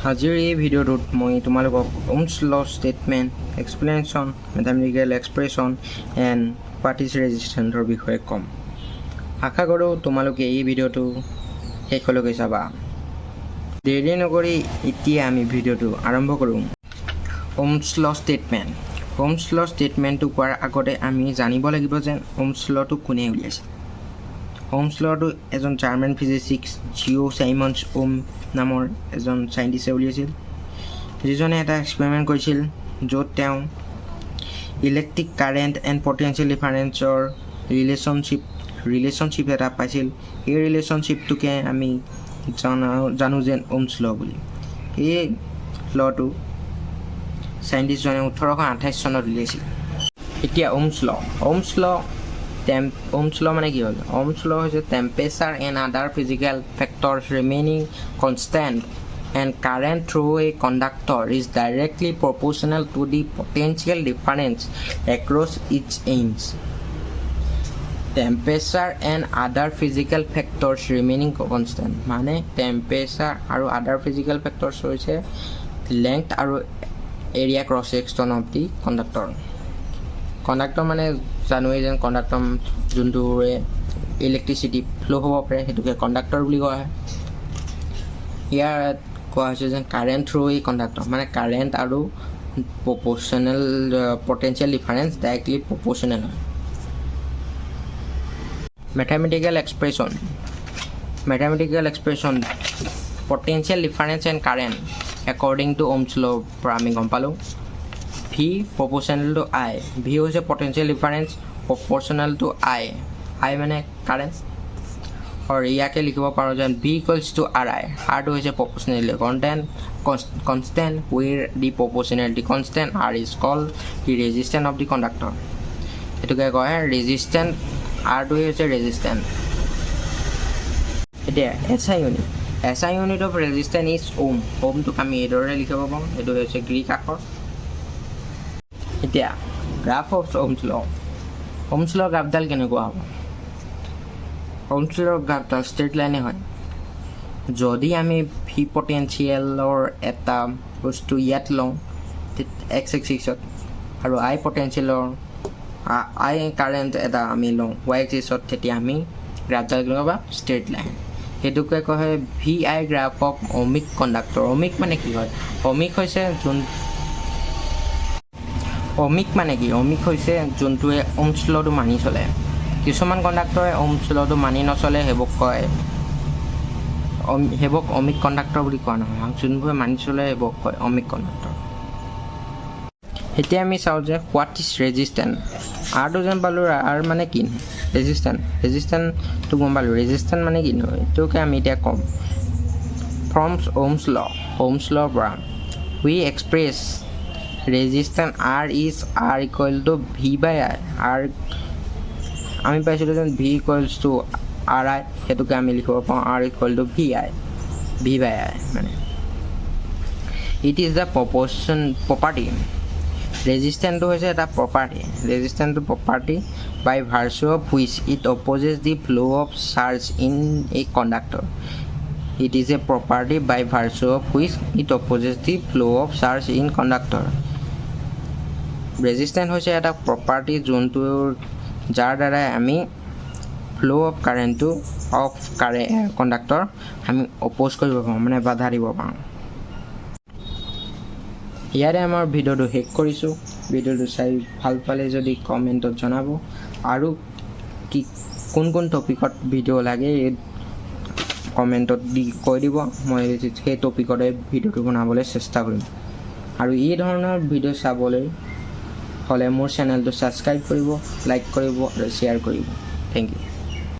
আজিৰ এই ভিডিঅ'টোত মই তোমালোকক Ohm's law statement explanation mathematical expression and what is ৰেজিষ্টেন্সৰ বিষয়ে ক'ম। আশা কৰোঁ তোমালোকে এই ভিডিঅ'টো শেষলৈকে চাবা। দেৰি নকৰি এতিয়া আমি ভিডিঅ'টো আৰম্ভ কৰোঁ। Ohms law statement. ওমছ ল ষ্টেটমেণ্টটো কোৱাৰ আগতে আমি জানিব লাগিব যে ওমছ লটো কোনে উলিয়াইছিল। ওমছ লটো এজন জাৰ্মান ফিজিচিষ্ট চাইমন্স ওম নামৰ এজন চাইণ্টিষ্টে উলিয়াইছিল, যিজনে এটা এক্সপেৰিমেণ্ট কৰিছিল য'ত তেওঁ ইলেক্ট্ৰিক কাৰেণ্ট এণ্ড পটেঞ্চিয়েল ডিফাৰেঞ্চৰ ৰিলেশ্যনশ্বিপ এটা পাইছিল। সেই ৰিলেশ্যনশ্বিপটোকে আমি জানো যে ওমছ ল বুলি। এই লটো চাইণ্টিষ্টজনে 1828 চনত উলিয়াইছিল। এতিয়া ওমছ ল মানে কি হ'ল? ওমছ ল হৈছে temperature and other physical factors remaining constant and current through a conductor is directly proportional to the potential difference across its ends. Temperature and other physical factors remaining constant মানে temperature আৰু other physical factors হৈছে length আৰু area cross section of the conductor. Conductor মানে জানোৱেই যেন conductor যোনটোৰে electricity ফ্ল' হ'ব পাৰে সেইটোকে কণ্ডাক্টৰ বুলি কোৱা হয়। ইয়াত কোৱা হৈছে যেন কাৰেণ্ট থ্ৰু এই কণ্ডাক্টৰ মানে কাৰেণ্ট আৰু proportional potential difference directly proportional হয়। Mathematical expression potential difference and current according to Ohm's law পৰা আমি গম পালোঁ। V proportional to I. V হৈছে potential difference, proportional to I মানে কাৰেণ্ট। আৰু ইয়াকে লিখিব পাৰোঁ যেন V equals to R I. আৰটো হৈছে proportionality constant where the proportionality constant R is called the resistance of the conductor. এইটোকে কয় ৰেজিষ্টেন্স। আৰটো হৈছে ৰেজিষ্টেন্স। এতিয়া SI unit of resistance is ohm. ওমটোক আমি এইদৰে লিখিব পাৰোঁ, এইটো হৈছে গ্ৰীক আখৰ। এতিয়া graph of Ohm's law. Ohm's law গ্ৰাফডাল কেনেকুৱা হ'ব? ওমছ ল গ্ৰাফডাল ষ্ট্ৰেইট লাইনে হয়। যদি আমি ভি পটেঞ্চিয়েলৰ এটা বস্তু ইয়াত লওঁ এক্স এক্সিছত আৰু আই পটেঞ্চিয়েলৰ আই কাৰেণ্ট এটা আমি লওঁ ৱাই এক্সিছত, তেতিয়া আমি গ্ৰাফডাল কেনেকুৱা পাম? Straight line. সেইটোকে কোৱা হয় V I graph of ohmic conductor. Ohmic মানে কি হয়? অমিক হৈছে যোনটোৱে ওমছ লটো মানি চলে। কিছুমান কণ্ডাক্টৰে ওমছ লটো মানি নচলে, সেইবোৰক অমিক কণ্ডাক্টৰ বুলি কোৱা নহয়। যোনবোৰে মানি চলে সেইবোৰক কয় অমিক কণ্ডাক্টৰ। এতিয়া আমি চাওঁ যে হোৱাট ইজ ৰেজিষ্টেন্স। আৰটো যেন পালোঁ, আৰ মানে কি? ৰেজিষ্টেন্সটো গম পালোঁ। ৰেজিষ্টেন্স মানে কি নহয় এইটোকে আমি এতিয়া ক'ম। ফ্ৰম ওমছ লৰ পৰা we express resistance R is R equal to V by I. আৰ আমি পাইছিলোঁ যেন V equals to R I, সেইটোকে আমি লিখিব পাৰোঁ R equal to V by I মানে। It is the property. ৰেজিষ্টেন্সটো হৈছে এটা property by virtue of which it opposes the flow' of charge in a conductor. It is a property by virtue of which it opposes the flow' of charge in conductor. Resistance হৈছে এটা property যাৰ দ্বাৰাই আমি ফ্ল' of কাৰেণ্টটো conductor আমি opposed কৰিব পাৰোঁ মানে বাধা দিব পাৰোঁ। ইয়াৰে আমাৰ ভিডিঅ'টো শেষ কৰিছোঁ। ভিডিঅ'টো চাই ভাল পালে যদি কমেণ্টত জনাব, আৰু কোন টপিকত ভিডিঅ' লাগে কমেণ্টত দি কৈ দিব। মই সেই টপিকতে ভিডিঅ'টো বনাবলৈ চেষ্টা কৰিম। আৰু এই ধৰণৰ ভিডিঅ' চাবলৈ হ'লে মোৰ চেনেলটো ছাবস্ক্ৰাইব কৰিব, লাইক কৰিব আৰু শ্বেয়াৰ কৰিব। Thank U.